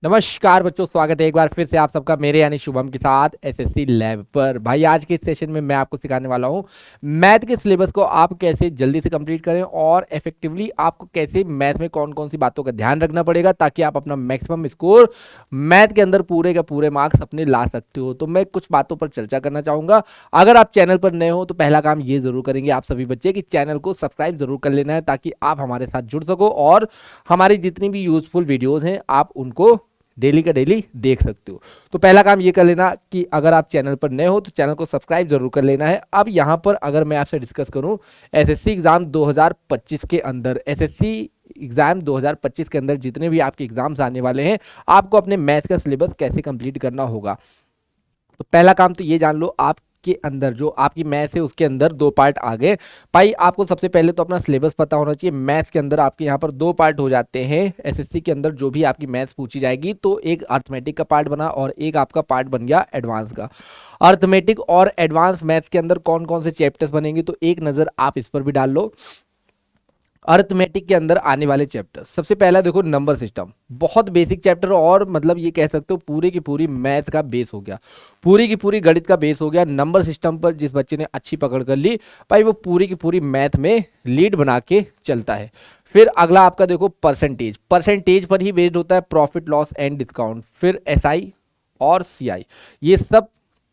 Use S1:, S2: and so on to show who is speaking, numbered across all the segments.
S1: नमस्कार बच्चों, स्वागत है एक बार फिर से आप सबका मेरे यानी शुभम के साथ एसएससी लैब पर। भाई आज के इस सेशन में मैं आपको सिखाने वाला हूं मैथ के सिलेबस को आप कैसे जल्दी से कंप्लीट करें और इफेक्टिवली आपको कैसे मैथ में कौन कौन सी बातों का ध्यान रखना पड़ेगा ताकि आप अपना मैक्सिमम स्कोर मैथ के अंदर पूरे के पूरे मार्क्स अपने ला सकते हो। तो मैं कुछ बातों पर चर्चा करना चाहूंगा। अगर आप चैनल पर नए हो तो पहला काम ये जरूर करेंगे आप सभी बच्चे कि चैनल को सब्सक्राइब जरूर कर लेना है ताकि आप हमारे साथ जुड़ सको और हमारी जितनी भी यूजफुल वीडियोज हैं आप उनको डेली का डेली देख सकते हो। तो पहला काम ये कर लेना कि अगर आप चैनल पर नए हो तो चैनल को सब्सक्राइब जरूर कर लेना है। अब यहाँ पर अगर मैं आपसे डिस्कस करूं एसएससी एग्जाम 2025 के अंदर, एसएससी एग्जाम 2025 के अंदर जितने भी आपके एग्जाम्स आने वाले हैं आपको अपने मैथ का सिलेबस कैसे कंप्लीट करना होगा। तो पहला काम तो ये जान लो आप के अंदर जो आपकी मैथ्स है उसके अंदर दो पार्ट आ गए। भाई आपको सबसे पहले तो अपना सिलेबस पता होना चाहिए। मैथ्स के अंदर आपके यहाँ पर दो पार्ट हो जाते हैं। एसएससी के अंदर जो भी आपकी मैथ्स पूछी जाएगी तो एक अर्थमेटिक का पार्ट बना और एक आपका पार्ट बन गया एडवांस का। अर्थमेटिक और एडवांस मैथ्स के अंदर कौन कौन से चैप्टर्स बनेंगे तो एक नज़र आप इस पर भी डाल लो। अर्थमेटिक के अंदर आने वाले चैप्टर, सबसे पहला देखो नंबर सिस्टम, बहुत बेसिक चैप्टर और मतलब ये कह सकते हो पूरी की पूरी मैथ का बेस हो गया, पूरी की पूरी गणित का बेस हो गया। नंबर सिस्टम पर जिस बच्चे ने अच्छी पकड़ कर ली भाई वो पूरी की पूरी मैथ में लीड बना के चलता है। फिर अगला आपका देखो परसेंटेज, परसेंटेज पर ही बेस्ड होता है प्रॉफिट लॉस एंड डिस्काउंट। फिर एसआई और सीआई, ये सब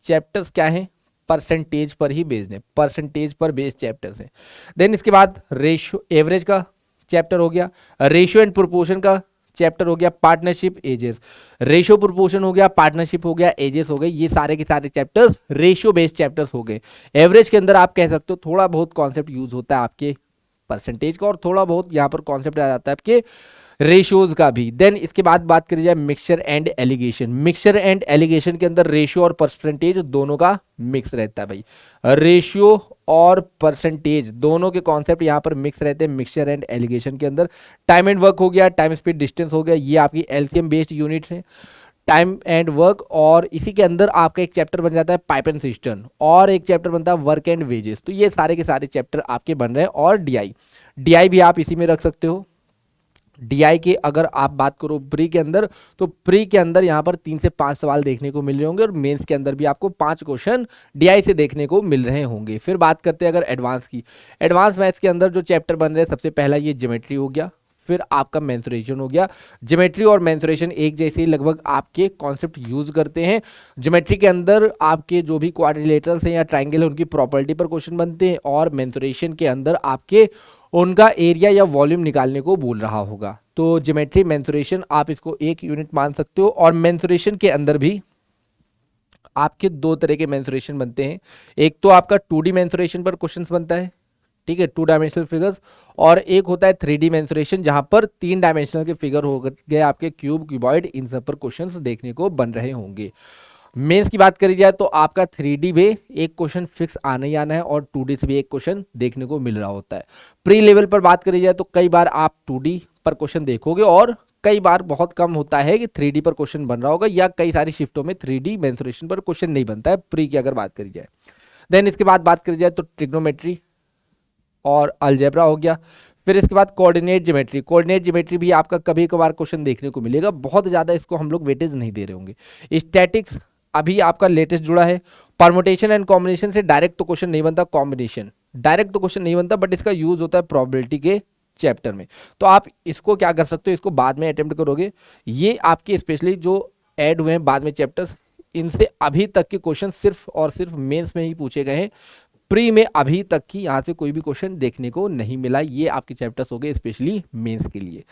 S1: चैप्टर्स क्या हैं, परसेंटेज पर ही बेस्ड है, परसेंटेज पर बेस्ड चैप्टर्स हैं। देन इसके बाद रेशियो एवरेज का चैप्टर हो गया, रेशियो एंड प्रोपोर्शन का चैप्टर हो गया, पार्टनरशिप एजेस, रेशियो प्रोपोर्शन हो गया, पार्टनरशिप हो गया, एजेस हो गए, ये सारे के सारे चैप्टर्स रेशियो बेस्ड चैप्टर्स हो गए। एवरेज के अंदर आप कह सकते हो थोड़ा बहुत कॉन्सेप्ट यूज होता है आपके परसेंटेज का और थोड़ा बहुत यहाँ पर कॉन्सेप्ट आ जाता है आपके रेशियोज का भी। देन इसके बाद बात करी जाए mixture and allegation, mixture and allegation के अंदर रेशियो और परसेंटेज दोनों का मिक्स रहता है भाई, रेशियो और परसेंटेज दोनों के कॉन्सेप्ट यहाँ पर मिक्स रहते हैं मिक्सचर एंड एलिगेशन के अंदर। टाइम एंड वर्क हो गया, टाइम स्पीड डिस्टेंस हो गया, ये आपकी एलसीएम बेस्ड यूनिट है, टाइम एंड वर्क। और इसी के अंदर आपका एक चैप्टर बन जाता है पाइप एंड सिस्टम और एक चैप्टर बनता है वर्क एंड वेजेस। तो ये सारे के सारे चैप्टर आपके बन रहे हैं। और डीआई, डीआई भी आप इसी में रख सकते हो। डीआई के अगर आप बात करो प्री के अंदर तो प्री के अंदर यहाँ पर 3 से 5 सवाल देखने को मिल रहे होंगे और मेंस के अंदर भी आपको 5 क्वेश्चन डीआई से देखने को मिल रहे होंगे। फिर बात करते हैं अगर एडवांस की, एडवांस मैथ्स के अंदर जो चैप्टर बन रहे हैं सबसे पहला ये ज्योमेट्री हो गया, फिर आपका मेंसुरेशन हो गया। ज्योमेट्री और मेंसुरेशन एक जैसे लगभग आपके कॉन्सेप्ट यूज करते हैं। ज्योमेट्री के अंदर आपके जो भी क्वाड्रिलेटरल्स हैं या ट्राइंगल है उनकी प्रॉपर्टी पर क्वेश्चन बनते हैं और मेंसुरेशन के अंदर आपके उनका एरिया या वॉल्यूम निकालने को बोल रहा होगा। तो ज्योमेट्री मेंसुरेशन आप इसको एक यूनिट मान सकते हो। और मेंसुरेशन के अंदर भी आपके दो तरह के मेंसुरेशन बनते हैं, एक तो आपका 2D मेंसुरेशन पर क्वेश्चंस बनता है, ठीक है, 2 डायमेंशनल फिगर्स, और एक होता है 3D मेंसुरेशन जहां पर 3 डायमेंशनल के फिगर हो गए आपके क्यूब, क्यूबॉइड, इन सब पर क्वेश्चंस देखने को बन रहे होंगे। मेंस की बात करी जाए तो आपका 3D में एक क्वेश्चन फिक्स आना ही आना है और 2D से भी एक क्वेश्चन देखने को मिल रहा होता है। प्री लेवल पर बात करी जाए तो कई बार आप 2D पर क्वेश्चन देखोगे और कई बार बहुत कम होता है कि 3D पर क्वेश्चन बन रहा होगा या कई सारी शिफ्टों में 3D मेंसुरेशन पर क्वेश्चन नहीं बनता है प्री की अगर बात करी जाए। देन इसके बाद बात करी जाए तो ट्रिग्नोमेट्री और अलजेब्रा हो गया। फिर इसके बाद कोऑर्डिनेट ज्योमेट्री, कोऑर्डिनेट ज्योमेट्री भी आपका कभी कभार क्वेश्चन देखने को मिलेगा, बहुत ज़्यादा इसको हम लोग वेटेज नहीं दे रहे होंगे। स्टैटिक्स अभी आपका लेटेस्ट जुड़ा है। परमुटेशन एंड कॉम्बिनेशन से डायरेक्ट तो क्वेश्चन नहीं बनता, कॉम्बिनेशन डायरेक्ट तो क्वेश्चन नहीं बनता बट इसका यूज होता है प्रोबेबिलिटी के चैप्टर में। तो आप इसको क्या कर सकते हो, इसको बाद में अटेम्प्ट करोगे। ये आपके स्पेशली जो ऐड हुए हैं बाद में चैप्टर्स, इनसे अभी तक के क्वेश्चन सिर्फ और सिर्फ मेंस में ही पूछे गए हैं, प्री में अभी तक की यहाँ से कोई भी क्वेश्चन देखने को नहीं मिला। ये आपके चैप्टर्स हो गए स्पेशली मेंस के लिए।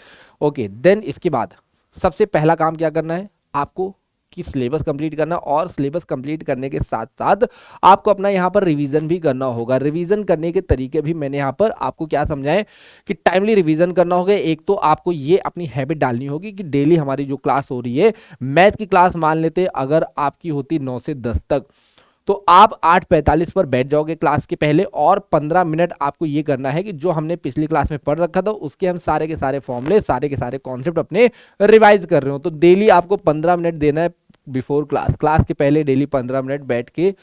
S1: ओके, देन इसके बाद सबसे पहला काम क्या करना है आपको कि सिलेबस कंप्लीट करना, और सिलेबस कंप्लीट करने के साथ साथ आपको अपना यहाँ पर रिवीजन भी करना होगा। रिवीजन करने के तरीके भी मैंने यहाँ पर आपको क्या समझाए कि टाइमली रिवीजन करना होगा। एक तो आपको ये अपनी हैबिट डालनी होगी कि डेली हमारी जो क्लास हो रही है, मैथ की क्लास मान लेते अगर आपकी होती 9 से 10 तक, तो आप 8:45 पर बैठ जाओगे क्लास के पहले और 15 मिनट आपको ये करना है कि जो हमने पिछली क्लास में पढ़ रखा था उसके हम सारे के सारे फॉर्मूले, सारे के सारे कॉन्सेप्ट अपने रिवाइज कर रहे हो। तो डेली आपको 15 मिनट देना है बिफोर क्लास, क्लास के पहले डेली 15 मिनट बैठ के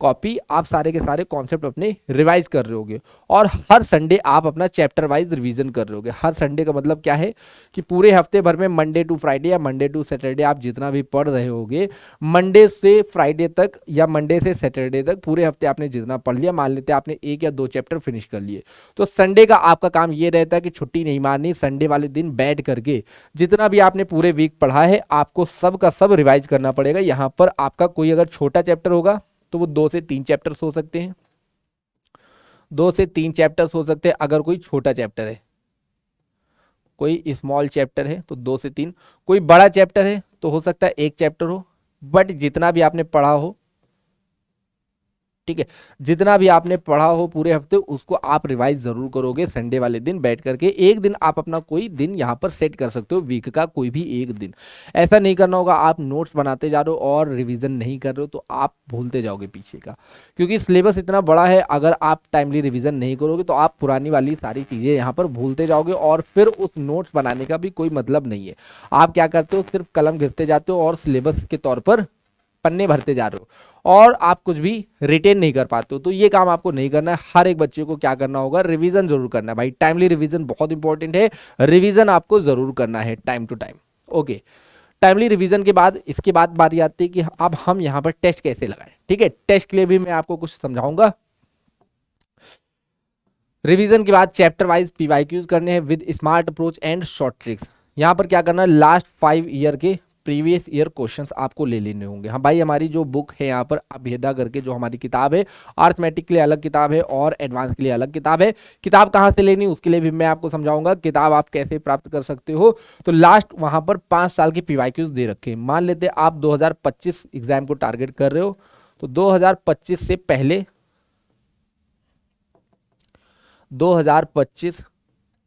S1: कॉपी आप सारे के सारे कॉन्सेप्ट अपने रिवाइज कर रहे होगे और हर संडे आप अपना चैप्टर वाइज रिवीजन कर रहे होगे। हर संडे का मतलब क्या है कि पूरे हफ्ते भर में मंडे टू फ्राइडे या मंडे टू सैटरडे आप जितना भी पढ़ रहे होगे, मंडे से फ्राइडे तक या मंडे से सैटरडे तक पूरे हफ्ते आपने जितना पढ़ लिया, मान लेते हैं आपने 1 या 2 चैप्टर फिनिश कर लिए, तो संडे का आपका काम ये रहता है कि छुट्टी नहीं मारनी, संडे वाले दिन बैठ करके जितना भी आपने पूरे वीक पढ़ा है आपको सब का सब रिवाइज करना पड़ेगा। यहाँ पर आपका कोई अगर छोटा चैप्टर होगा तो वो 2 से 3 चैप्टर्स हो सकते हैं, 2 से 3 चैप्टर्स हो सकते हैं अगर कोई छोटा चैप्टर है। कोई स्मॉल चैप्टर है तो 2 से 3, कोई बड़ा चैप्टर है तो हो सकता है 1 चैप्टर हो, बट जितना भी आपने पढ़ा हो, ठीक है, जितना भी आपने पढ़ा हो पूरे हफ्ते उसको आप रिवाइज जरूर करोगे संडे वाले दिन बैठ करके। एक दिन आप अपना कोई दिन यहाँ पर सेट कर सकते हो, वीक का कोई भी एक दिन। ऐसा नहीं करना होगा आप नोट्स बनाते जा रहे हो और रिवीजन नहीं कर रहे हो तो आप भूलते जाओगे पीछे का, क्योंकि सिलेबस इतना बड़ा है। अगर आप टाइमली रिवीजन नहीं करोगे तो आप पुरानी वाली सारी चीज़ें यहाँ पर भूलते जाओगे और फिर उस नोट्स बनाने का भी कोई मतलब नहीं है। आप क्या करते हो, सिर्फ कलम घिसते जाते हो और सिलेबस के तौर पर पन्ने भरते जा रहे हो और आप कुछ भी रिटेन नहीं कर पाते हो। तो ये काम आपको नहीं करना है। हर एक बच्चे को क्या करना होगा, रिवीजन जरूर करना है भाई। टाइमली रिवीजन बहुत इंपॉर्टेंट है, रिवीजन आपको जरूर करना है time to time. Okay, timely revision के बाद इसके बाद बारी आती है कि अब हम यहाँ पर टेस्ट कैसे लगाएं। ठीक है, टेस्ट के लिए भी मैं आपको कुछ समझाऊंगा। रिवीजन के बाद चैप्टर वाइज पीवाईक्यूज करने हैं with smart approach and short tricks. यहाँ पर क्या करना है, लास्ट 5 ईयर के प्रीवियस ईयर क्वेश्चंस आपको ले लेने होंगे। हाँ भाई, हमारी जो बुक है यहाँ पर अभेदा करके जो हमारी किताब है, अर्थमेटिक के लिए अलग किताब है और एडवांस के लिए अलग किताब है। किताब कहाँ से लेनी उसके लिए भी मैं आपको समझाऊंगा, किताब आप कैसे प्राप्त कर सकते हो। तो लास्ट वहाँ पर 5 साल के पीवाईक्यूज दे रखे हैं। मान लेते हैं आप 2025 एग्जाम को टारगेट कर रहे हो, तो 2025 से पहले 2025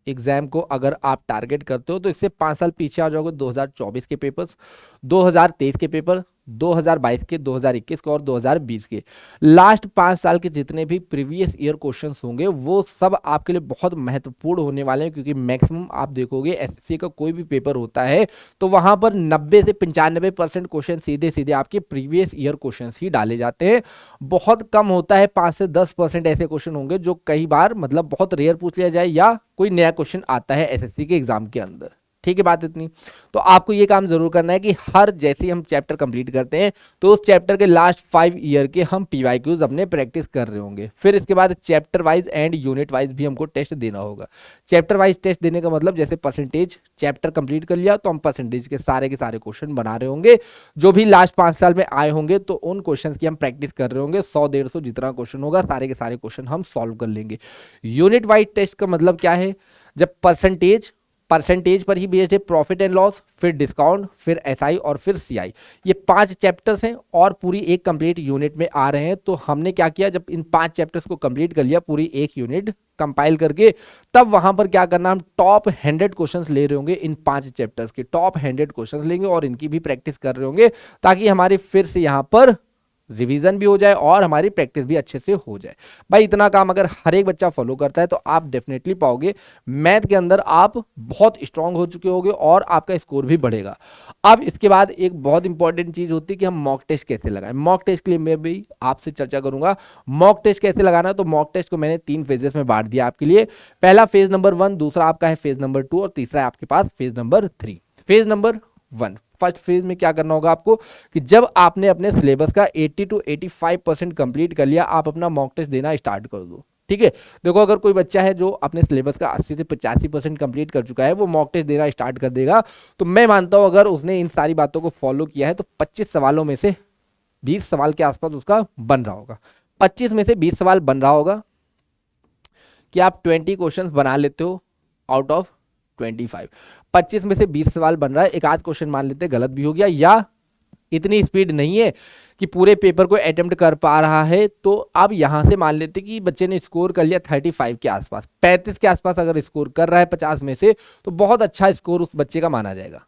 S1: एग्जाम को अगर आप टारगेट करते हो तो इससे 5 साल पीछे आ जाओगे। 2024 के पेपर्स, 2023 के पेपर, 2022 के, 2021 के और 2020 के लास्ट 5 साल के जितने भी प्रीवियस ईयर क्वेश्चंस होंगे वो सब आपके लिए बहुत महत्वपूर्ण होने वाले हैं, क्योंकि मैक्सिमम आप देखोगे एसएससी का कोई भी पेपर होता है तो वहां पर 90 से 95% क्वेश्चन सीधे सीधे आपके प्रीवियस ईयर क्वेश्चंस ही डाले जाते हैं। बहुत कम होता है, 5 से 10% ऐसे क्वेश्चन होंगे जो कई बार मतलब बहुत रेयर पूछ लिया जाए या कोई नया क्वेश्चन आता है एसएससी के एग्जाम के अंदर। ठीक है, बात इतनी। तो आपको ये काम जरूर करना है कि हर जैसे हम चैप्टर कंप्लीट करते हैं तो उस चैप्टर के लास्ट 5 ईयर के हम पीवाईक्यूज अपने प्रैक्टिस कर रहे होंगे। फिर इसके बाद chapter wise and unit wise भी हमको टेस्ट देना होगा। चैप्टर वाइज टेस्ट देने का मतलब जैसे परसेंटेज, चैप्टर कंप्लीट कर लिया तो हम परसेंटेज के सारे क्वेश्चन बना रहे होंगे जो भी लास्ट 5 साल में आए होंगे, तो उन क्वेश्चन की हम प्रैक्टिस कर रहे होंगे। 100-150 जितना क्वेश्चन होगा सारे के सारे क्वेश्चन हम सॉल्व कर लेंगे। यूनिट वाइज टेस्ट का मतलब क्या है, जब परसेंटेज पर ही बेस्ड है, प्रॉफिट एंड लॉस, फिर डिस्काउंट, फिर एसआई और फिर सीआई, ये 5 चैप्टर्स हैं और पूरी एक कंप्लीट यूनिट में आ रहे हैं। तो हमने क्या किया, जब इन 5 चैप्टर्स को कंप्लीट कर लिया पूरी एक यूनिट कंपाइल करके, तब वहां पर क्या करना, हम टॉप 100 क्वेश्चंस ले रहे होंगे। इन 5 चैप्टर्स के टॉप 100 क्वेश्चंस लेंगे और इनकी भी प्रैक्टिस कर रहे होंगे ताकि हमारी फिर से यहाँ पर रिवीजन भी हो जाए और हमारी प्रैक्टिस भी अच्छे से हो जाए। भाई इतना काम अगर हर एक बच्चा फॉलो करता है तो आप डेफिनेटली पाओगे मैथ के अंदर आप बहुत स्ट्रांग हो चुके होगे और आपका स्कोर भी बढ़ेगा। अब इसके बाद एक बहुत इंपॉर्टेंट चीज होती है कि हम मॉक टेस्ट कैसे लगाएं। मॉक टेस्ट के लिए मैं भी आपसे चर्चा करूंगा। मॉक टेस्ट कैसे लगाना है, तो मॉक टेस्ट को मैंने 3 फेजेस में बांट दिया आपके लिए। पहला फेज नंबर 1, दूसरा आपका है फेज नंबर 2 और तीसरा है आपके पास phase number 3। Phase number 1, first phase में क्या करना होगा आपको कि जब आपने अपने सिलेबस का 80 to 85% कंप्लीट कर लिया, आप अपना मॉक टेस्ट देना स्टार्ट कर दो। ठीक है, देखो अगर कोई बच्चा है जो अपने सिलेबस का 80 से 85% कंप्लीट कर चुका है, वो मॉक टेस्ट देना स्टार्ट कर देगा, तो मैं मानता हूं अगर उसने इन सारी बातों को फॉलो किया है तो 25 सवालों में से 20 सवाल के आसपास उसका बन रहा होगा। 25 में से 20 सवाल बन रहा होगा कि आप 20 क्वेश्चन बना लेते हो आउट ऑफ 25। 25 में से 20 सवाल बन रहा है, एक आध क्वेश्चन मान लेते गलत भी हो गया या इतनी स्पीड नहीं है कि पूरे पेपर को अटेम्प्ट कर पा रहा है, तो अब यहां से मान लेते कि बच्चे ने स्कोर कर लिया 35 के आसपास, 35 के आसपास अगर स्कोर कर रहा है 50 में से, तो बहुत अच्छा स्कोर उस बच्चे का माना जाएगा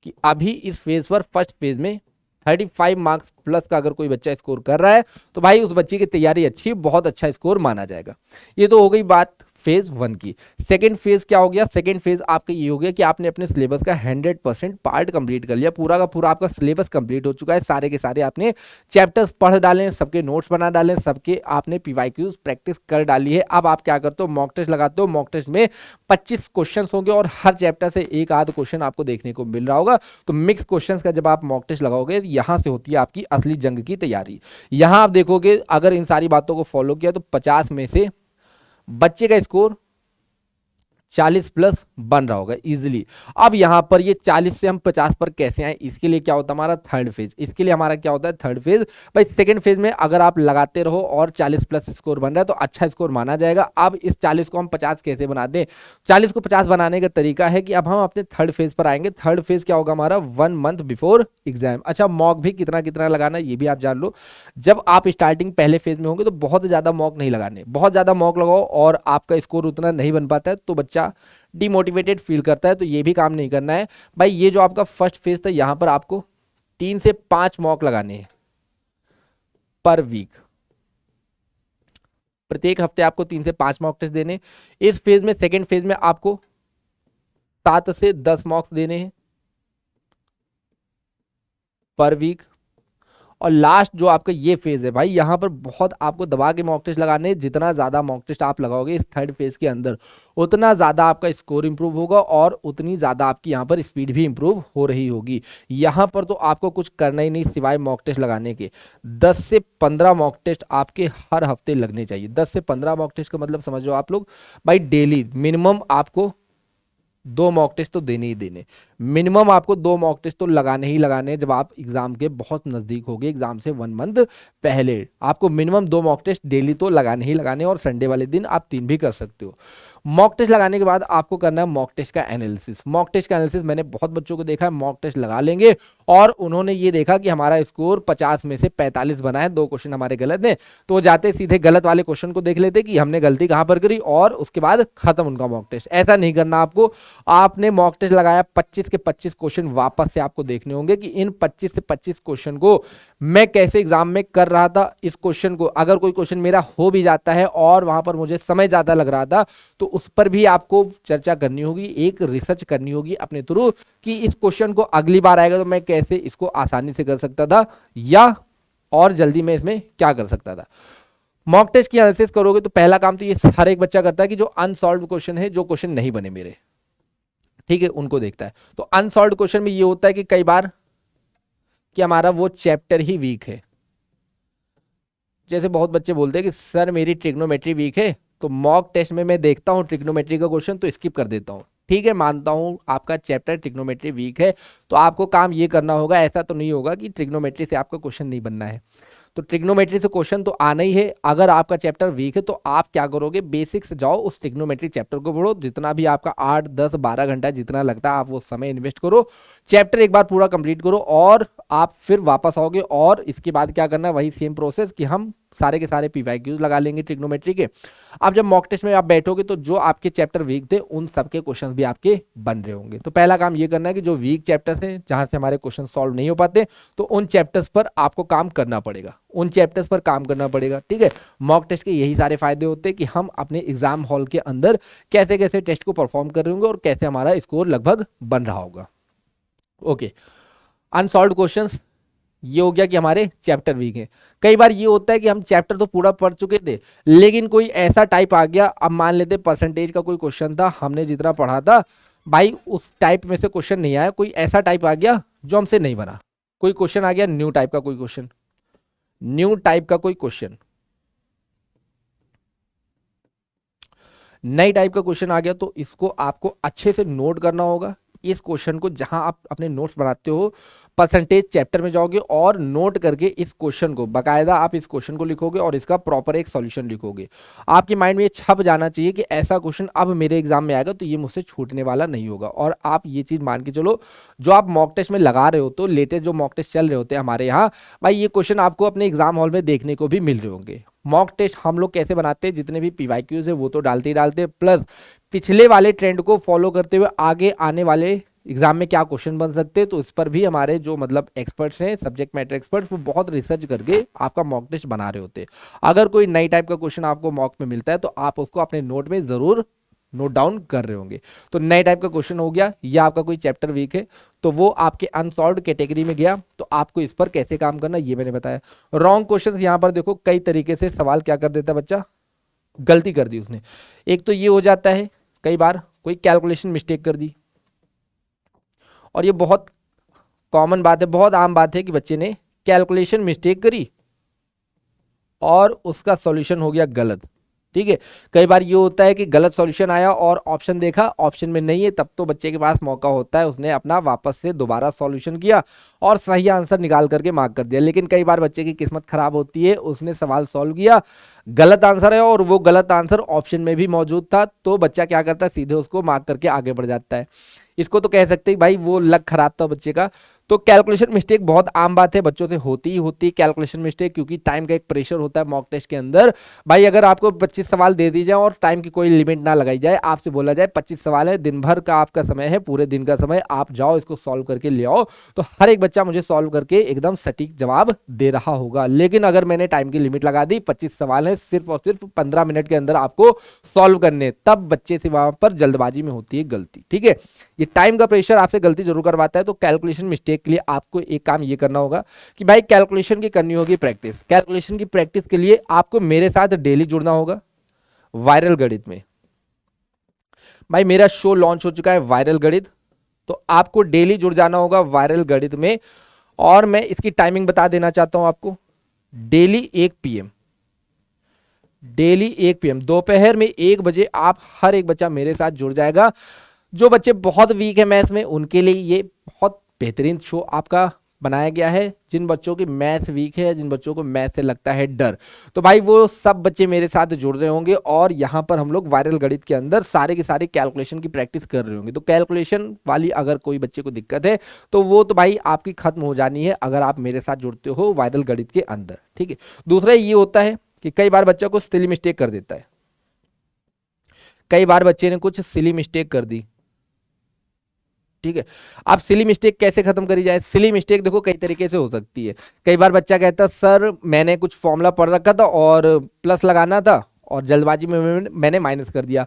S1: कि अभी इस फेज पर फर्स्ट फेज में 35 मार्क्स प्लस का अगर कोई बच्चा स्कोर कर रहा है तो भाई उस बच्चे की तैयारी अच्छी, बहुत अच्छा स्कोर माना जाएगा। ये तो हो गई बात फेज 1 की। सेकंड फेज क्या हो गया, सेकंड फेज आपका ये हो गया कि आपने अपने सिलेबस का 100% पार्ट कंप्लीट कर लिया, पूरा का पूरा आपका सिलेबस कंप्लीट हो चुका है, सारे के सारे आपने चैप्टर्स पढ़ डाले, सबके नोट्स बना डाले, सबके आपने पीवाईक्यूज प्रैक्टिस कर डाली है। अब आप क्या करते हो, मॉक टेस्ट लगाते हो। मॉक टेस्ट में 25 क्वेश्चन होंगे और हर चैप्टर से एक आध क्वेश्चन आपको देखने को मिल रहा होगा। तो मिक्स क्वेश्चन का जब आप मॉक टेस्ट लगाओगे, यहां से होती है आपकी असली जंग की तैयारी। यहां आप देखोगे अगर इन सारी बातों को फॉलो किया तो 50 में से बच्चे का स्कोर 40 प्लस बन रहा होगा इजीली। अब यहां पर ये 40 से हम 50 पर कैसे आए, इसके लिए क्या होता है हमारा थर्ड फेज। इसके लिए हमारा क्या होता है थर्ड फेज। भाई सेकंड फेज में अगर आप लगाते रहो और 40 प्लस स्कोर बन रहा है तो अच्छा स्कोर माना जाएगा। अब इस 40 को हम 50 कैसे बना दें, 40 को 50 बनाने का तरीका है कि अब हम अपने थर्ड फेज पर आएंगे। थर्ड फेज क्या होगा हमारा 1 मंथ बिफोर एग्जाम। अच्छा मॉक भी कितना कितना लगाना है ये भी आप जान लो। जब आप स्टार्टिंग पहले फेज में होंगे तो बहुत ज्यादा मॉक नहीं लगाने, बहुत ज्यादा मॉक लगाओ और आपका स्कोर उतना नहीं बन पाता है तो बच्चा डिमोटिवेटेड फील करता है, तो ये भी काम नहीं करना है। भाई ये जो आपका फर्स्ट फेज था यहां पर आपको 3 से 5 मॉक लगाने हैं पर वीक। प्रत्येक हफ्ते आपको 3 से 5 मॉक टेस्ट देने। इस फेज में सेकेंड फेज में आपको 7 से 10 मॉक्स देने हैं पर वीक। और लास्ट जो आपका ये फेज है भाई, यहां पर बहुत आपको दबा के मॉक टेस्ट लगाने हैं। जितना ज्यादा मॉक टेस्ट आप लगाओगे इस थर्ड फेज के अंदर उतना ज्यादा आपका स्कोर इंप्रूव होगा और उतनी ज्यादा आपकी यहां पर स्पीड भी इंप्रूव हो रही होगी। यहां पर तो आपको कुछ करना ही नहीं सिवाय मॉक टेस्ट लगाने के। 10 से 15 मॉक टेस्ट आपके हर हफ्ते लगने चाहिए। 10 से 15 मॉक टेस्ट का मतलब समझो आप लोग भाई डेली मिनिमम आपको 2 मॉक टेस्ट तो देने ही देने। मिनिमम आपको 2 मॉक टेस्ट तो लगाने ही लगाने। जब आप एग्जाम के बहुत नजदीक होगे, एग्जाम से 1 मंथ पहले आपको मिनिमम 2 मॉक टेस्ट डेली तो लगाने ही लगाने। और संडे वाले दिन आप 3 भी कर सकते हो। मॉक टेस्ट लगाने के बाद आपको करना है मॉक टेस्ट का एनालिसिस। मॉक टेस्ट का एनालिसिस मैंने बहुत बच्चों को देखा है, मॉक टेस्ट लगा लेंगे और उन्होंने ये देखा कि हमारा स्कोर 50 में से 45 बना है, 2 क्वेश्चन हमारे गलत हैं, तो वो जाते सीधे गलत वाले क्वेश्चन को देख लेते कि हमने गलती कहां पर करी और उसके बाद खत्म उनका मॉक टेस्ट। ऐसा नहीं करना आपको। आपने मॉक टेस्ट लगाया, 25 के 25 क्वेश्चन वापस से आपको देखने होंगे कि इन 25 से 25 क्वेश्चन को मैं कैसे एग्जाम में कर रहा था। इस क्वेश्चन को अगर कोई क्वेश्चन मेरा हो भी जाता है और वहां पर मुझे समय ज्यादा लग रहा था तो उस पर भी आपको चर्चा करनी होगी, एक रिसर्च करनी होगी अपने थ्रू कि इस क्वेश्चन को अगली बार आएगा तो मैं कैसे इसको आसानी से कर सकता था या और जल्दी में इसमें क्या कर सकता था। मॉक टेस्ट की एनालिसिस करोगे तो पहला काम तो ये हर एक बच्चा करता है कि जो अनसॉल्व्ड क्वेश्चन है, जो क्वेश्चन नहीं बने मेरे, ठीक है, उनको देखता है। तो अनसॉल्व्ड क्वेश्चन में ये होता है कि कई बार कि हमारा वो चैप्टर ही वीक है। जैसे बहुत बच्चे बोलते हैं कि सर मेरी ट्रिग्नोमेट्री वीक है, तो मॉक टेस्ट में मैं देखता हूं ट्रिग्नोमेट्री का क्वेश्चन तो स्किप कर देता हूं। ठीक है, मानता हूं आपका चैप्टर ट्रिग्नोमेट्री वीक है, तो आपको काम ये करना होगा, ऐसा तो नहीं होगा कि ट्रिग्नोमेट्री से आपका क्वेश्चन नहीं बनना है। तो ट्रिग्नोमेट्री से क्वेश्चन तो आना ही है। अगर आपका चैप्टर वीक है तो आप क्या करोगे, बेसिक से जाओ, उस ट्रिग्नोमेट्री चैप्टर को पढ़ो। जितना भी आपका 8, 10, 12 घंटा जितना लगता है आप वो समय इन्वेस्ट करो, चैप्टर एक बार पूरा कंप्लीट करो और आप फिर वापस आओगे। और इसके बाद क्या करना है, वही सेम प्रोसेस कि हम सारे के सारे पीवाईक्यूज लगा लेंगे ट्रिग्नोमेट्री के। अब जब मॉक टेस्ट में आप बैठोगे तो जो आपके चैप्टर वीक थे उन सबके क्वेश्चन भी आपके बन रहे होंगे। तो पहला काम ये करना है कि जो वीक चैप्टर्स हैं जहां से हमारे क्वेश्चन सॉल्व नहीं हो पाते तो उन चैप्टर्स पर आपको काम करना पड़ेगा, उन चैप्टर्स पर काम करना पड़ेगा। ठीक है, मॉक टेस्ट के यही सारे फायदे होते हैं कि हम अपने एग्जाम हॉल के अंदर कैसे कैसे टेस्ट को परफॉर्म कर रहे होंगे और कैसे हमारा स्कोर लगभग बन रहा होगा। ओके, अनसॉल्व्ड क्वेश्चंस ये हो गया कि हमारे चैप्टर वीक हैं। कई बार ये होता है कि हम चैप्टर तो पूरा पढ़ चुके थे लेकिन कोई ऐसा टाइप आ गया, अब मान लेते परसेंटेज का कोई क्वेश्चन था, हमने जितना पढ़ा था भाई उस टाइप में से क्वेश्चन नहीं आया, कोई ऐसा टाइप आ गया जो हमसे नहीं बना, कोई क्वेश्चन आ गया न्यू टाइप का, कोई क्वेश्चन न्यू टाइप का, कोई क्वेश्चन नई टाइप का क्वेश्चन आ गया, तो इसको आपको अच्छे से नोट करना होगा। इस क्वेश्चन को जहां आप अपने नोट्स बनाते हो परसेंटेज चैप्टर में जाओगे और नोट करके इस क्वेश्चन को बाकायदा आप इस क्वेश्चन को लिखोगे और इसका प्रॉपर एक सॉल्यूशन लिखोगे। आपके माइंड में ये छप जाना चाहिए कि ऐसा क्वेश्चन अब मेरे एग्जाम में आएगा तो ये मुझसे छूटने वाला नहीं होगा। और आप ये चीज मान के चलो, जो आप मॉक टेस्ट में लगा रहे हो तो लेटेस्ट जो मॉक टेस्ट चल रहे होते हैं हमारे यहाँ, भाई ये क्वेश्चन आपको अपने एग्जाम हॉल में देखने को भी मिल रहे होंगे। मॉक टेस्ट हम लोग कैसे बनाते हैं, जितने भी पीवाईक्यूज है वो तो डालते ही डालते, प्लस पिछले वाले ट्रेंड को फॉलो करते हुए आगे आने वाले एग्जाम में क्या क्वेश्चन बन सकते हैं, तो इस पर भी हमारे जो मतलब एक्सपर्ट्स हैं, सब्जेक्ट मैटर एक्सपर्ट्स, वो बहुत रिसर्च करके आपका मॉक टेस्ट बना रहे होते हैं। अगर कोई नई टाइप का क्वेश्चन आपको मॉक में मिलता है तो आप उसको अपने नोट में जरूर नोट डाउन कर रहे होंगे। तो नए टाइप का क्वेश्चन हो गया, या आपका कोई चैप्टर वीक है तो वो आपके अनसॉल्व्ड कैटेगरी में गया, तो आपको इस पर कैसे काम करना ये मैंने बताया। रॉन्ग क्वेश्चन यहां पर देखो कई तरीके से सवाल क्या कर देता है बच्चा, गलती कर दी उसने। एक तो ये हो जाता है कई बार कोई कैलकुलेशन मिस्टेक कर दी, और ये बहुत कॉमन बात है, बहुत आम बात है कि बच्चे ने कैलकुलेशन मिस्टेक करी और उसका सॉल्यूशन हो गया गलत। ठीक है, कई बार ये होता है कि गलत सॉल्यूशन आया और ऑप्शन देखा, ऑप्शन में नहीं है, तब तो बच्चे के पास मौका होता है, उसने अपना वापस से दोबारा सॉल्यूशन किया और सही आंसर निकाल करके मार्क कर दिया। लेकिन कई बार बच्चे की किस्मत खराब होती है, उसने सवाल सॉल्व किया, गलत आंसर है और वो गलत आंसर ऑप्शन में भी मौजूद था, तो बच्चा क्या करता है, सीधे उसको मार्क करके आगे बढ़ जाता है। इसको तो कह सकते हैं भाई वो लक खराब था बच्चे का। तो कैलकुलेशन मिस्टेक बहुत आम बात है, बच्चों से होती ही होती है कैलकुलेशन मिस्टेक, क्योंकि टाइम का एक प्रेशर होता है मॉक टेस्ट के अंदर। भाई अगर आपको 25 सवाल दे दी जाए और टाइम की कोई लिमिट ना लगाई जाए, आपसे बोला जाए 25 सवाल है, दिन भर का आपका समय है, पूरे दिन का समय, आप जाओ इसको सॉल्व करके ले आओ, तो हर एक बच्चा मुझे सॉल्व करके एकदम सटीक जवाब दे रहा होगा। लेकिन अगर मैंने टाइम की लिमिट लगा दी, 25 सवाल है, सिर्फ और सिर्फ 15 मिनट के अंदर आपको सॉल्व करने, तब बच्चे से वहां पर जल्दबाजी में होती है गलती। ठीक है, ये टाइम का प्रेशर आपसे गलती जरूर करवाता है। तो कैलकुलेशन मिस्टेक के लिए आपको एक काम ये करना होगा कि भाई कैलकुलेशन की करनी होगी प्रैक्टिस। कैलकुलेशन की प्रैक्टिस के लिए आपको मेरे साथ डेली जुड़ना होगा वायरल गणित में। भाई मेरा शो लॉन्च हो चुका है वायरल गणित, तो आपको डेली जुड़ जाना होगा वायरल गणित में। और मैं इसकी टाइमिंग बता देना चाहता हूं आपको, डेली 1 पीएम, डेली 1 पीएम दोपहर में 1 बजे आप हर एक बच्चा मेरे साथ जुड़ जाएगा। जो बच्चे बहुत वीक है मैथ्स में, उनके लिए ये बहुत बेहतरीन शो आपका बनाया गया है। जिन बच्चों की मैथ्स वीक है, जिन बच्चों को मैथ से लगता है डर, तो भाई वो सब बच्चे मेरे साथ जुड़ रहे होंगे और यहाँ पर हम लोग वायरल गणित के अंदर सारे के सारे कैलकुलेशन की प्रैक्टिस कर रहे होंगे। तो कैलकुलेशन वाली अगर कोई बच्चे को दिक्कत है तो वो तो भाई आपकी खत्म हो जानी है अगर आप मेरे साथ जुड़ते हो वायरल गणित के अंदर। ठीक है, दूसरा ये होता है कि कई बार बच्चा को सिली मिस्टेक कर देता है, कई बार बच्चे ने कुछ सिली मिस्टेक कर दी। ठीक है, अब सिली मिस्टेक कैसे खत्म करी जाए? सिली मिस्टेक देखो कई तरीके से हो सकती है। कई बार बच्चा कहता है सर मैंने कुछ फॉर्मूला पढ़ रखा था और प्लस लगाना था और जल्दबाजी में मैंने माइनस कर दिया,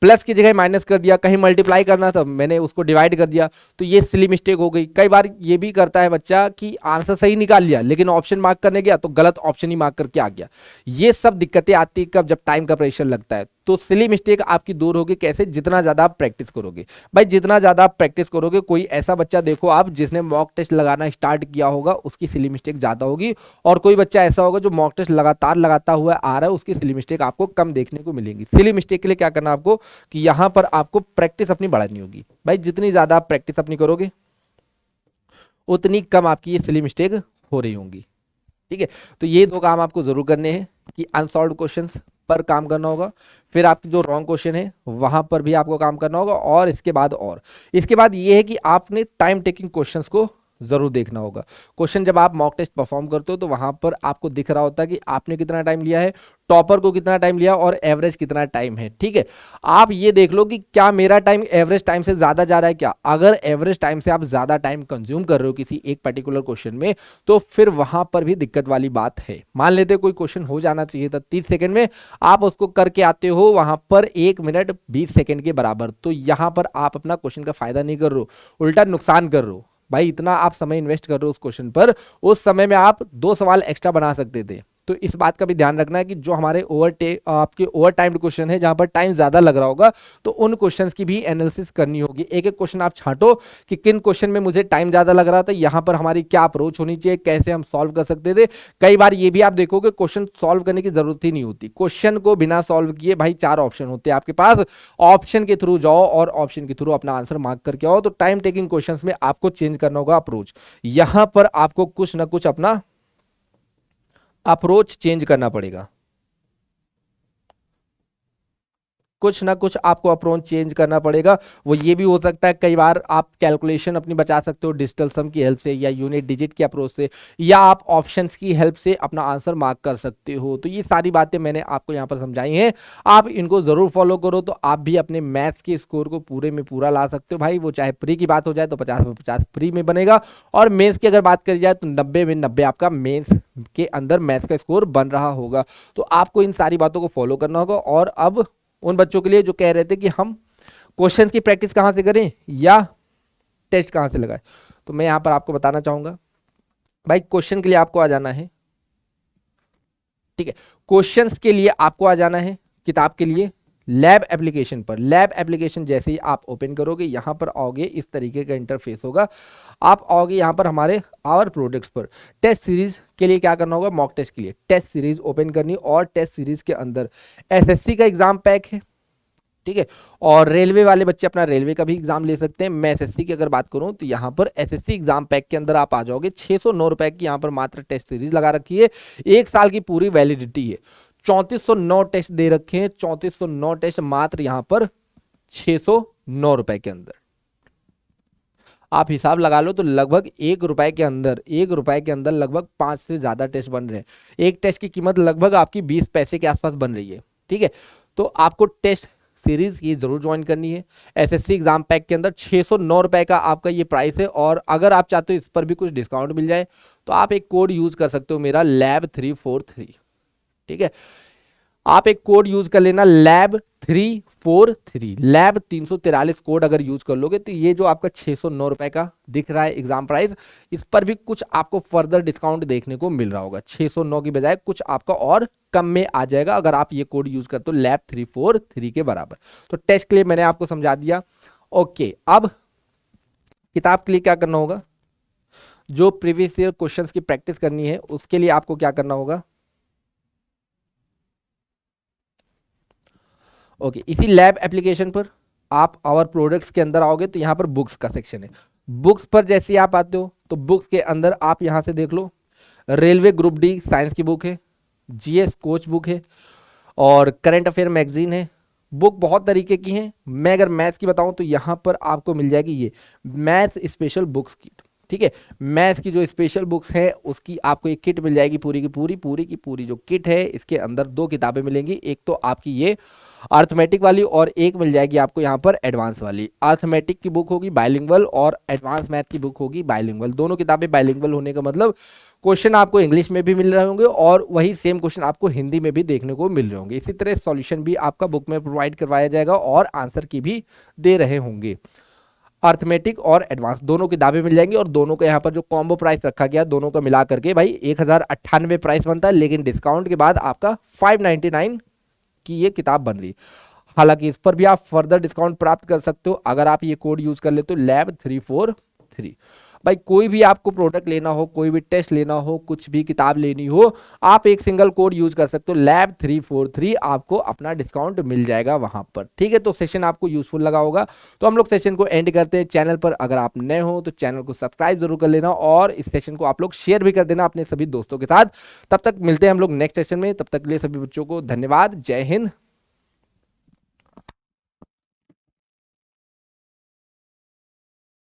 S1: प्लस की जगह माइनस कर दिया, कहीं मल्टीप्लाई करना था मैंने उसको डिवाइड कर दिया, तो ये सिली मिस्टेक हो गई। कई बार ये भी करता है बच्चा कि आंसर सही निकाल लिया लेकिन ऑप्शन मार्क करने गया तो गलत ऑप्शन ही मार्क करके आ गया। ये सब दिक्कतें आती कब, जब टाइम का प्रेशर लगता है। तो सिली मिस्टेक आपकी दूर होगी कैसे? जितना ज्यादा आप प्रैक्टिस करोगे। भाई जितना ज्यादा आप प्रैक्टिस करोगे, कोई ऐसा बच्चा देखो आप जिसने मॉक टेस्ट लगाना स्टार्ट किया होगा उसकी सिली मिस्टेक ज्यादा होगी, और कोई बच्चा ऐसा होगा जो मॉक टेस्ट लगातार लगाता हुआ आ रहा है उसकी सिली मिस्टेक आपको कम देखने को मिलेगी। सिली मिस्टेक के लिए क्या करना आपको कि यहां पर आपको प्रैक्टिस अपनी बढ़ानी होगी। भाई जितनी ज्यादा आप प्रैक्टिस अपनी करोगे उतनी कम आपकी ये सिली मिस्टेक हो रही होंगी। ठीक है, तो ये दो काम आपको जरूर करने हैं कि अनसॉल्व्ड क्वेश्चंस पर काम करना होगा, फिर आपके जो रॉन्ग क्वेश्चन है वहां पर भी आपको काम करना होगा, और इसके बाद ये है कि आपने टाइम टेकिंग क्वेश्चंस को जरूर देखना होगा। क्वेश्चन जब आप मॉक टेस्ट परफॉर्म करते हो तो वहां पर आपको दिख रहा होता है कि आपने कितना टाइम लिया है, टॉपर को कितना टाइम लिया और एवरेज कितना टाइम है। ठीक है, आप ये देख लो कि क्या मेरा टाइम एवरेज टाइम से ज्यादा जा रहा है क्या। अगर एवरेज टाइम से आप ज्यादा टाइम कंज्यूम कर रहे हो किसी एक पर्टिकुलर क्वेश्चन में, तो फिर वहां पर भी दिक्कत वाली बात है। मान लेते कोई क्वेश्चन हो जाना चाहिए था 30 सेकंड में, आप उसको करके आते हो वहां पर 1 मिनट 20 सेकंड के बराबर, तो यहां पर आप अपना क्वेश्चन का फायदा नहीं कर रहे हो, उल्टा नुकसान कर रहे हो। भाई इतना आप समय इन्वेस्ट कर रहे हो उस क्वेश्चन पर, उस समय में आप 2 सवाल एक्स्ट्रा बना सकते थे। तो इस बात का भी ध्यान रखना है कि जो हमारे आपके ओवर टाइम्ड क्वेश्चन है जहां पर टाइम ज्यादा लग रहा होगा, तो उन क्वेश्चंस की भी एनालिसिस करनी होगी। एक एक क्वेश्चन आप छांटो कि किन क्वेश्चन में मुझे टाइम ज्यादा लग रहा था, यहां पर हमारी क्या अप्रोच होनी चाहिए, कैसे हम सॉल्व कर सकते थे। कई बार ये भी आप देखोगे क्वेश्चन सॉल्व करने की जरूरत ही नहीं होती, क्वेश्चन को बिना सॉल्व किए भाई 4 ऑप्शन होते हैं आपके पास, ऑप्शन के थ्रू जाओ और ऑप्शन के थ्रू अपना आंसर मार्क करके आओ। तो टाइम टेकिंग क्वेश्चंस में आपको चेंज करना होगा अप्रोच, यहां पर आपको कुछ ना कुछ अपना अप्रोच चेंज करना पड़ेगा। कुछ ना कुछ आपको अप्रोच चेंज करना पड़ेगा। वो ये भी हो सकता है कई बार आप कैलकुलेशन अपनी बचा सकते हो डिजिटल सम की हेल्प से, या यूनिट डिजिट की अप्रोच से, या आप ऑप्शंस की हेल्प से अपना आंसर मार्क कर सकते हो। तो ये सारी बातें मैंने आपको यहाँ पर समझाई हैं, आप इनको ज़रूर फॉलो करो तो आप भी अपने मैथ्स के स्कोर को पूरे में पूरा ला सकते हो भाई। वो चाहे प्री की बात हो जाए तो 50 में 50 प्री में बनेगा, और मेंस की अगर बात करी जाए तो 90 में 90 आपका मेंस के अंदर मैथ्स का स्कोर बन रहा होगा। तो आपको इन सारी बातों को फॉलो करना होगा। और अब उन बच्चों के लिए जो कह रहे थे कि हम क्वेश्चंस की प्रैक्टिस कहाँ से करें या टेस्ट कहाँ से लगाएं, तो मैं यहाँ पर आपको बताना चाहूँगा भाई, क्वेश्चन के लिए आपको आ जाना है, ठीक है। क्वेश्चंस के लिए आपको आ जाना है किताब के लिए लैब एप्लीकेशन पर। लैब एप्लीकेशन जैसे ही आप ओपन करोगे, यहाँ पर आओगे, इस तरीके का इंटरफेस होगा। आप आओगे यहाँ पर हमारे आवर प्रोडक्ट्स पर। टेस्ट सीरीज के लिए क्या करना होगा, मॉक टेस्ट के लिए टेस्ट सीरीज ओपन करनी, और टेस्ट सीरीज के अंदर एसएससी का एग्जाम पैक है, ठीक है। और रेलवे वाले बच्चे अपना रेलवे का भी एग्जाम ले सकते हैं। मैं एसएससी की अगर बात करूं तो यहाँ पर एसएससी एग्जाम पैक के अंदर आप आ जाओगे। 609 रुपए की यहाँ पर मात्र टेस्ट सीरीज लगा रखी है, 1 साल की पूरी वैलिडिटी है। 3409 टेस्ट दे रखे हैं, 3409 टेस्ट मात्र यहाँ पर 609 रुपए के अंदर। आप हिसाब लगा लो तो लगभग 1 रुपए के अंदर, 1 रुपए के अंदर लगभग 5 से ज्यादा टेस्ट बन रहे हैं। एक टेस्ट की कीमत लगभग आपकी 20 पैसे के आसपास बन रही है, ठीक है। तो आपको टेस्ट सीरीज की जरूर ज्वाइन करनी है। एसएससी एग्जाम पैक के अंदर 609 रुपए का आपका ये प्राइस है, और अगर आप चाहते हो इस पर भी कुछ डिस्काउंट मिल जाए तो आप एक कोड यूज कर सकते हो मेरा lab343, ठीक है। आप एक कोड यूज कर लेना lab343, लैब 343 कोड अगर यूज कर लोगे तो ये जो आपका 609 रुपए का दिख रहा है एग्जाम प्राइस, इस पर भी कुछ आपको फर्दर डिस्काउंट देखने को मिल रहा होगा। 609 की बजाय कुछ आपका और कम में आ जाएगा अगर आप ये कोड यूज करते हो lab343 के बराबर। तो टेस्ट के लिए मैंने आपको समझा दिया। ओके, अब किताब के लिए क्या करना होगा, जो प्रीवियस ईयर क्वेश्चंस की प्रैक्टिस करनी है उसके लिए आपको क्या करना होगा। ओके, इसी लैब एप्लीकेशन पर आप आवर प्रोडक्ट्स के अंदर आओगे तो यहाँ पर बुक्स का सेक्शन है। बुक्स पर जैसे ही आप आते हो तो बुक्स के अंदर आप यहाँ से देख लो, रेलवे ग्रुप डी साइंस की बुक है, जीएस कोच बुक है, और करंट अफेयर मैगजीन है। बुक बहुत तरीके की हैं। मैं अगर मैथ्स की बताऊं तो यहाँ पर आपको मिल जाएगी ये मैथ्स स्पेशल बुक्स किट, ठीक है। मैथ्स की जो स्पेशल बुक्स है उसकी आपको एक किट मिल जाएगी, पूरी की पूरी जो किट है इसके अंदर 2 किताबें मिलेंगी। एक तो आपकी ये अर्थमेटिक वाली, और एक मिल जाएगी आपको यहाँ पर एडवांस वाली। अर्थमेटिक की बुक होगी बाइलिंगुअल, और एडवांस मैथ की बुक होगी बाइलिंगुअल। दोनों किताबें बाइलिंगुअल होने का मतलब क्वेश्चन आपको इंग्लिश में भी मिल रहे होंगे और वही सेम क्वेश्चन आपको हिंदी में भी देखने को मिल रहे होंगे। इसी तरह सॉल्यूशन भी आपका बुक में प्रोवाइड करवाया जाएगा और आंसर की भी दे रहे होंगे। अर्थमेटिक और एडवांस दोनों किताबें मिल जाएंगी, और दोनों का यहाँ पर जो कॉम्बो प्राइस रखा गया दोनों का मिला करके भाई 1098 प्राइस बनता है, लेकिन डिस्काउंट के बाद आपका 599 की ये किताब बन रही। हालांकि इस पर भी आप फर्दर डिस्काउंट प्राप्त कर सकते हो अगर आप ये कोड यूज कर लेते हो lab343। भाई कोई भी आपको प्रोडक्ट लेना हो, कोई भी टेस्ट लेना हो, कुछ भी किताब लेनी हो, आप एक सिंगल कोड यूज कर सकते हो lab343, आपको अपना डिस्काउंट मिल जाएगा वहां पर, ठीक है। तो सेशन आपको यूजफुल लगा होगा, तो हम लोग सेशन को एंड करते हैं। चैनल पर अगर आप नए हो तो चैनल को सब्सक्राइब जरूर कर लेना, और इस सेशन को आप लोग शेयर भी कर देना अपने सभी दोस्तों के साथ। तब तक मिलते हैं हम लोग नेक्स्ट सेशन में, तब तक के लिए सभी बच्चों को धन्यवाद। जय हिंद।